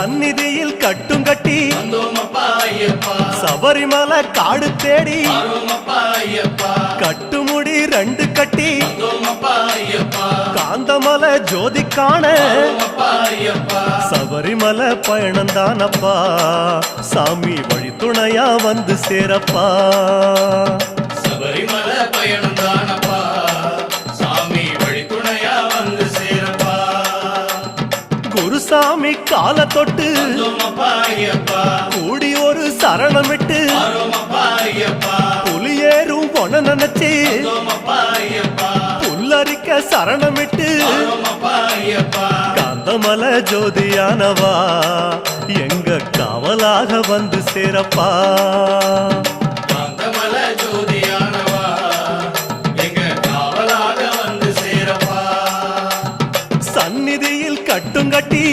சந்நிதியில் கட்டும் கட்டி சபரிமலை காடு தேடி கட்டுமுடி 2 கட்டி காந்தமலை ஜோதி காண சபரிமலை பயணந்தானப்பா சாமி வழி துணையா வந்து சேரப்பா சபரிமலை பயணந்தானப்பா சாமி வழி துணையா வந்து சேரப்பா குருசாமி கால தொட்டு கூடி ஒரு சரணமிட்டு புலியேறும் பொன நினைச்சு புல்லரிக்க சரணமிட்டு காந்தமலை ஜோதியானவா எங்க காவலாக வந்து சேரப்பா காந்தமலை ஜோதியானவா எங்க காவலாக வந்து சேரப்பா சந்நிதியில் கட்டும் கட்டி